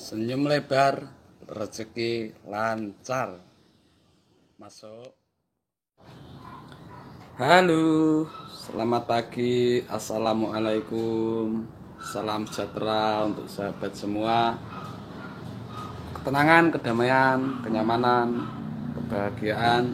Senyum lebar, rezeki lancar. Masuk. Halo, selamat pagi. Assalamualaikum. Salam sejahtera untuk sahabat semua. Ketenangan, kedamaian, kenyamanan, kebahagiaan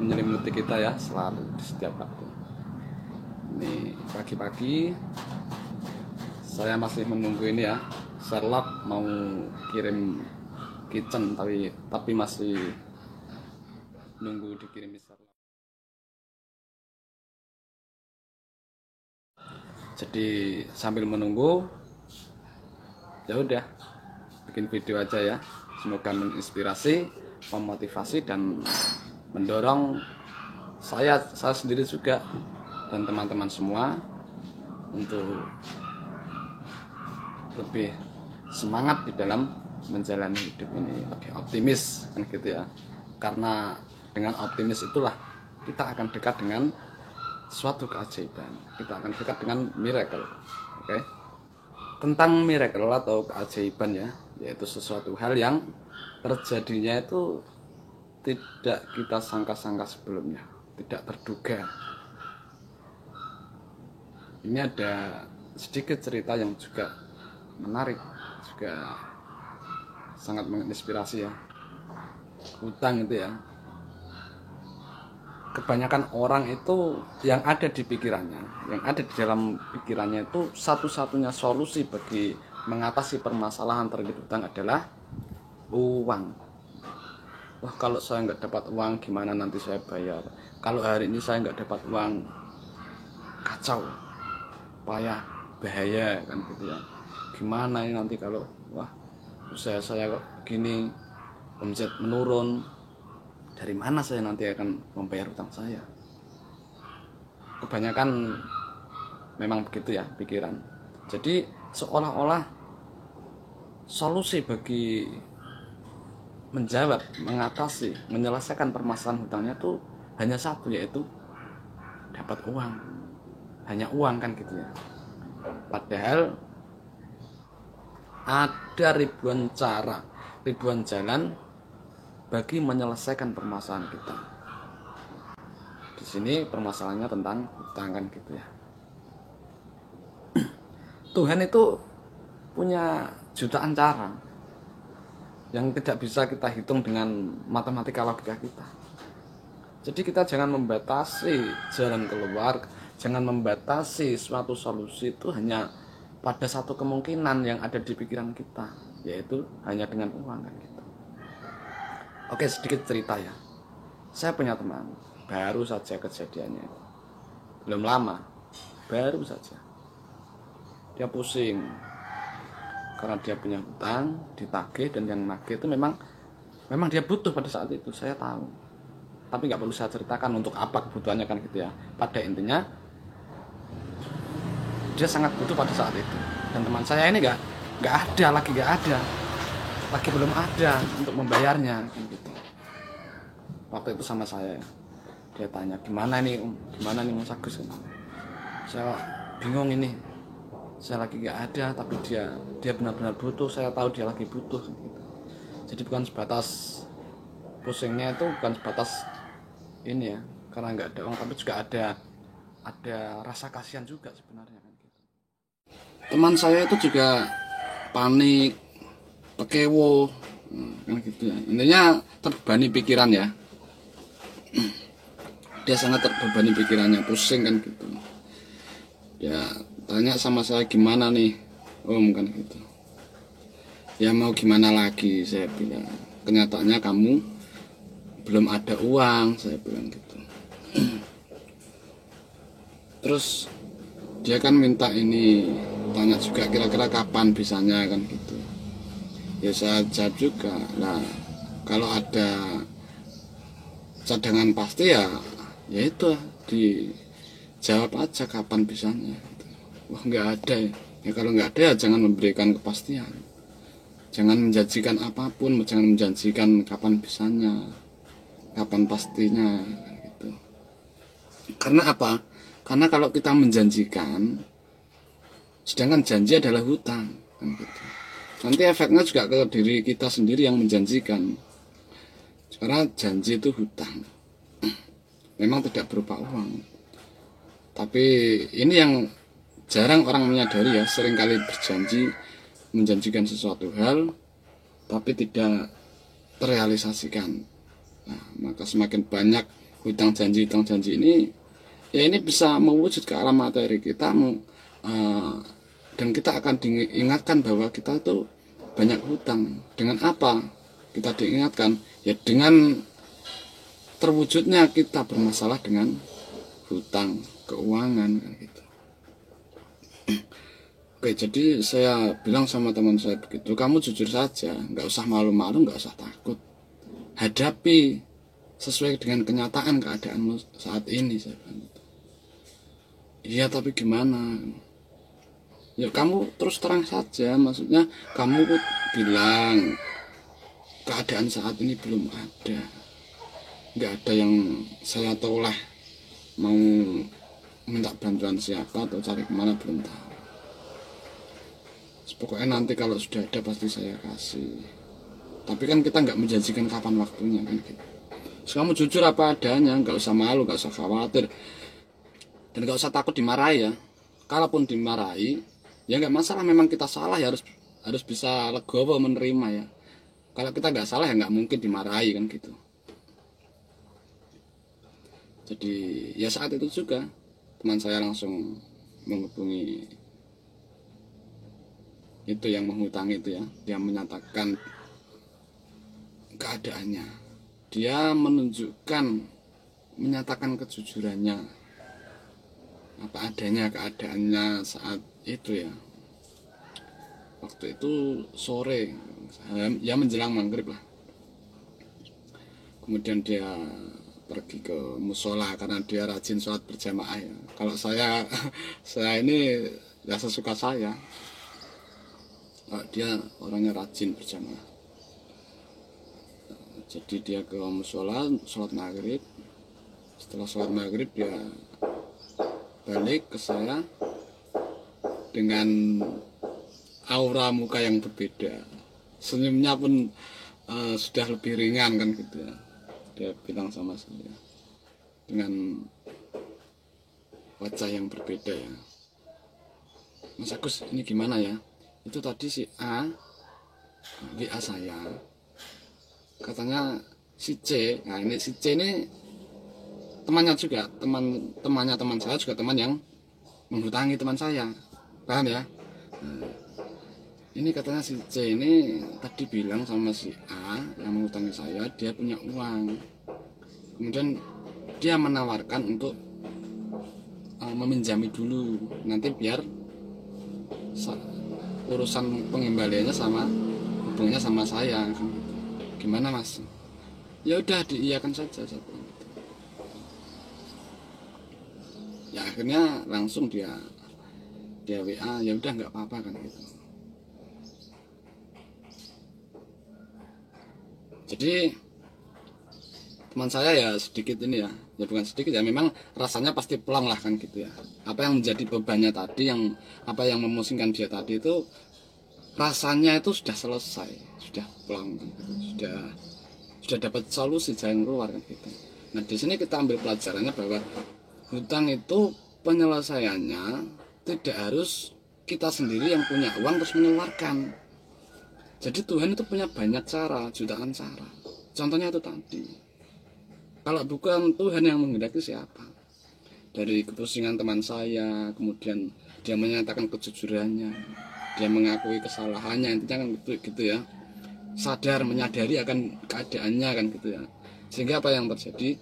menyelimuti kita ya selalu di setiap waktu. Ini pagi-pagi saya masih menunggu ini ya. Sherlock mau kirim kitchen tapi masih nunggu dikirim Sherlock. Jadi sambil menunggu ya udah bikin video aja ya. Semoga menginspirasi, memotivasi dan mendorong saya sendiri juga dan teman-teman semua untuk lebih semangat di dalam menjalani hidup ini, lebih optimis kan gitu ya. Karena dengan optimis itulah kita akan dekat dengan suatu keajaiban, kita akan dekat dengan miracle. Oke. Tentang miracle atau keajaiban ya, yaitu sesuatu hal yang terjadinya itu tidak kita sangka-sangka sebelumnya, tidak terduga. Ini ada sedikit cerita yang juga menarik, juga sangat menginspirasi ya. Hutang itu ya, kebanyakan orang itu yang ada di pikirannya, yang ada di dalam pikirannya itu satu-satunya solusi bagi mengatasi permasalahan terkait hutang adalah uang. Wah, kalau saya nggak dapat uang gimana nanti saya bayar? Kalau hari ini saya nggak dapat uang, kacau, payah, bahaya kan gitu ya. Gimana ini nanti kalau usaha saya kok gini, omset menurun, dari mana saya nanti akan membayar hutang saya? Kebanyakan memang begitu ya pikiran. Jadi seolah-olah solusi bagi menjawab, mengatasi, menyelesaikan permasalahan hutangnya itu hanya satu, yaitu dapat uang. Hanya uang kan gitu ya. Padahal ada ribuan cara, ribuan jalan bagi menyelesaikan permasalahan kita. Di sini permasalahannya tentang hutang kan gitu ya. Tuhan itu punya jutaan cara yang tidak bisa kita hitung dengan matematika logika kita. Jadi kita jangan membatasi jalan keluar, jangan membatasi suatu solusi itu hanya pada satu kemungkinan yang ada di pikiran kita, yaitu hanya dengan uang kan gitu. Oke, sedikit cerita ya. Saya punya teman, baru saja kejadiannya, belum lama, baru saja. Dia pusing karena dia punya hutang, ditagih, dan yang nagih itu memang dia butuh pada saat itu, saya tahu. Tapi nggak perlu saya ceritakan untuk apa kebutuhannya kan gitu ya. Pada intinya dia sangat butuh pada saat itu. Dan teman saya ini nggak ada, lagi belum ada untuk membayarnya gitu. Waktu itu sama saya, dia tanya gimana nih Mas Agus. Saya bingung ini, saya lagi nggak ada, tapi dia benar-benar butuh. Saya tahu dia lagi butuh gitu. Jadi bukan sebatas pusingnya itu, bukan sebatas ini ya, karena nggak ada uang, tapi juga ada rasa kasihan juga sebenarnya kan gitu. Teman saya itu juga panik, pekewo kan gitu ya. Intinya terbebani pikiran ya. Dia sangat terbebani pikirannya, pusing kan gitu. Ya tanya sama saya gimana nih Om kan gitu. Ya mau gimana lagi, saya bilang. Kenyataannya kamu belum ada uang, saya bilang gitu. Terus dia kan minta ini, tanya juga kira-kira kapan bisanya kan gitu. Ya saya jawab juga, nah kalau ada cadangan pasti ya itu dijawab aja kapan bisanya gitu. Wah nggak ada ya, kalau nggak ada ya jangan memberikan kepastian, jangan menjanjikan apapun, jangan menjanjikan kapan bisanya, kapan pastinya gitu. Karena apa? Karena kalau kita menjanjikan, sedangkan janji adalah hutang kan gitu. nanti efeknya juga ke diri kita sendiri yang menjanjikan. Karena janji itu hutang, memang tidak berupa uang, tapi ini yang jarang orang menyadari ya. Seringkali berjanji, menjanjikan sesuatu hal tapi tidak terrealisasikan. Nah, maka semakin banyak hutang janji ini, ya ini bisa mewujud ke alam materi kita, dan kita akan diingatkan bahwa kita itu banyak hutang. Dengan apa kita diingatkan? Ya dengan terwujudnya kita bermasalah dengan hutang, keuangan kan gitu. Oke, jadi saya bilang sama teman saya begitu, kamu jujur saja, nggak usah malu-malu, nggak usah takut, hadapi sesuai dengan kenyataan keadaanmu saat ini, saya bilang gitu. Iya, tapi gimana? Ya kamu terus terang saja, maksudnya kamu bilang keadaan saat ini belum ada, nggak ada yang saya toleh, mau minta bantuan siapa atau cari kemana belum tahu. Pokoknya nanti kalau sudah ada pasti saya kasih. Tapi kan kita nggak menjanjikan kapan waktunya kan gitu. So, kamu jujur apa adanya, nggak usah malu, nggak usah khawatir, dan nggak usah takut dimarahi ya. Kalaupun dimarahi, ya nggak masalah, memang kita salah ya, harus bisa legowo menerima ya. Kalau kita nggak salah ya nggak mungkin dimarahi kan gitu. Jadi ya saat itu juga teman saya langsung menghubungi itu yang menghutang itu ya. Dia menyatakan keadaannya, dia menyatakan kejujurannya, apa adanya keadaannya saat itu ya. Waktu itu sore ya, menjelang maghrib lah. Kemudian dia pergi ke musola karena dia rajin sholat berjamaah ya. Kalau saya ini ya sesuka saya. Dia orangnya rajin berjamaah. Jadi dia ke musola sholat maghrib. Setelah sholat maghrib dia balik ke saya dengan aura muka yang berbeda. Senyumnya pun sudah lebih ringan kan gitu ya. Dia bilang sama saya dengan wajah yang berbeda ya, Mas Agus, ini gimana ya? Itu tadi si A WA saya, katanya si C. Nah ini si C ini temannya juga, temannya teman saya juga, teman yang menghutangi teman saya, paham ya? Nah, ini katanya si C ini tadi bilang sama si A yang menghutangi saya, dia punya uang. Kemudian dia menawarkan untuk meminjami dulu, nanti biar urusan pengembaliannya hubungannya sama saya kan gitu. Gimana Mas? Ya udah diiyakan saja saya bilang gitu. Ya akhirnya langsung dia WA, ya udah nggak apa-apa kan gitu. Jadi teman saya ya sedikit ini ya bukan sedikit ya, memang rasanya pasti plong lah kan gitu ya. Apa yang menjadi bebannya tadi, apa yang memusingkan dia tadi itu rasanya itu sudah selesai, sudah plong kan gitu. Sudah dapat solusi jalan keluar kan gitu. Nah di sini kita ambil pelajarannya bahwa hutang itu penyelesaiannya tidak harus kita sendiri yang punya uang terus mengeluarkan. Jadi Tuhan itu punya banyak cara, jutaan cara. Contohnya itu tadi. Kalau bukan Tuhan yang menghendaki, siapa? Dari kepusingan teman saya, kemudian dia menyatakan kejujurannya, dia mengakui kesalahannya, intinya kan gitu ya. Sadar, menyadari akan keadaannya kan gitu ya. Sehingga apa yang terjadi?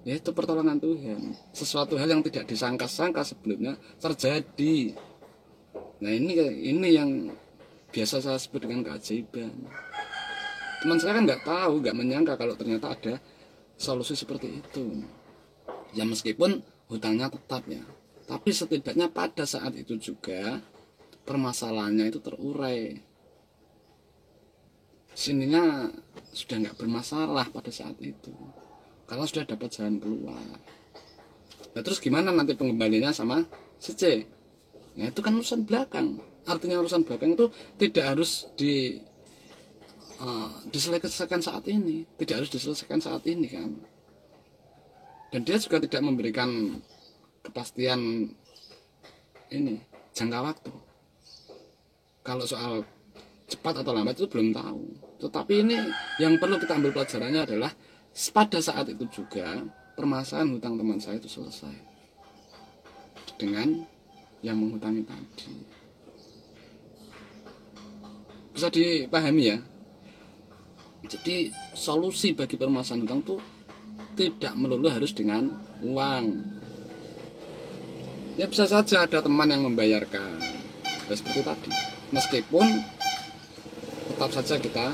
Yaitu pertolongan Tuhan. Sesuatu hal yang tidak disangka-sangka sebelumnya terjadi. Nah ini yang biasa saya sebut dengan keajaiban. Teman saya kan nggak tahu, nggak menyangka kalau ternyata ada solusi seperti itu. Ya meskipun hutangnya tetap ya, tapi setidaknya pada saat itu juga permasalahannya itu terurai. Sininya sudah nggak bermasalah pada saat itu, kalau sudah dapat jalan keluar. Nah terus gimana nanti pengembaliannya sama si C? Nah itu kan urusan belakang. artinya urusan belakang itu tidak harus diselesaikan saat ini, tidak harus diselesaikan saat ini kan. Dan dia juga tidak memberikan kepastian ini jangka waktu. Kalau soal cepat atau lambat itu belum tahu. Tetapi ini yang perlu kita ambil pelajarannya adalah pada saat itu juga permasalahan hutang teman saya itu selesai dengan yang menghutangi tadi. Bisa dipahami ya. Jadi solusi bagi permasalahan hutang itu tidak melulu harus dengan uang. Ya bisa saja ada teman yang membayarkan, ya, seperti tadi. Meskipun tetap saja kita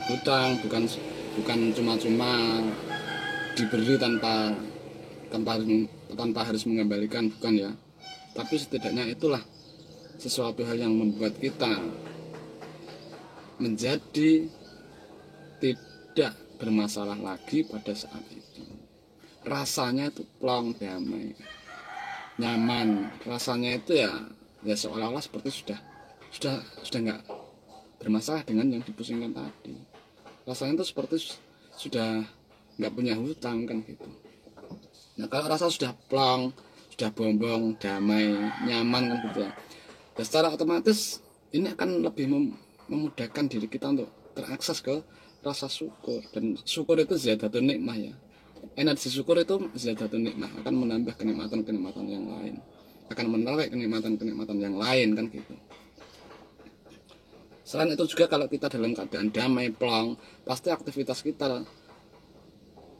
hutang, bukan cuma-cuma diberi tanpa harus mengembalikan, bukan ya. Tapi setidaknya itulah sesuatu hal yang membuat kita menjadi tidak bermasalah lagi pada saat itu. Rasanya itu plong, damai, nyaman. Rasanya itu ya seolah-olah seperti sudah nggak bermasalah dengan yang dipusingkan tadi. Rasanya itu seperti sudah nggak punya hutang kan gitu. Nah kalau rasa sudah plong, sudah bombong, damai, nyaman kan gitu ya. Dan secara otomatis ini akan lebih memudahkan diri kita untuk terakses ke rasa syukur. Dan syukur itu ziyadatun nikmah ya. Energi syukur itu ziyadatun nikmah, akan menambah kenikmatan-kenikmatan yang lain, akan menarik kenikmatan-kenikmatan yang lain kan gitu. Selain itu juga kalau kita dalam keadaan damai, plong, pasti aktivitas kita,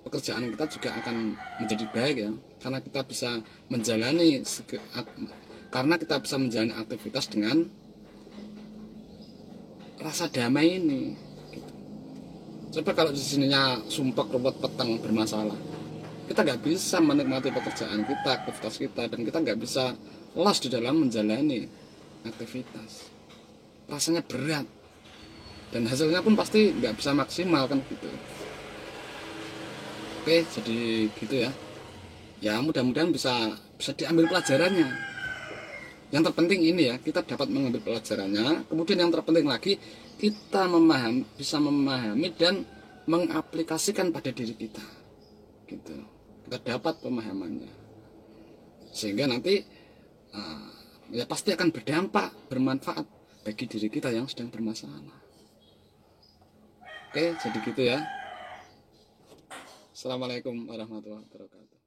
pekerjaan kita juga akan menjadi baik ya, karena kita bisa menjalani aktivitas dengan rasa damai ini. Coba kalau di sininya sumpek, ruwet, petang, bermasalah, kita nggak bisa menikmati pekerjaan kita, aktivitas kita, dan kita nggak bisa los di dalam menjalani aktivitas. Rasanya berat, dan hasilnya pun pasti nggak bisa maksimal kan gitu. Oke, jadi gitu ya. Ya mudah-mudahan bisa diambil pelajarannya. Yang terpenting ini ya, kita dapat mengambil pelajarannya. Kemudian yang terpenting lagi, kita bisa memahami dan mengaplikasikan pada diri kita gitu. Kita dapat pemahamannya sehingga nanti ya pasti akan berdampak, bermanfaat bagi diri kita yang sedang bermasalah. Oke, jadi gitu ya. Assalamualaikum warahmatullahi wabarakatuh.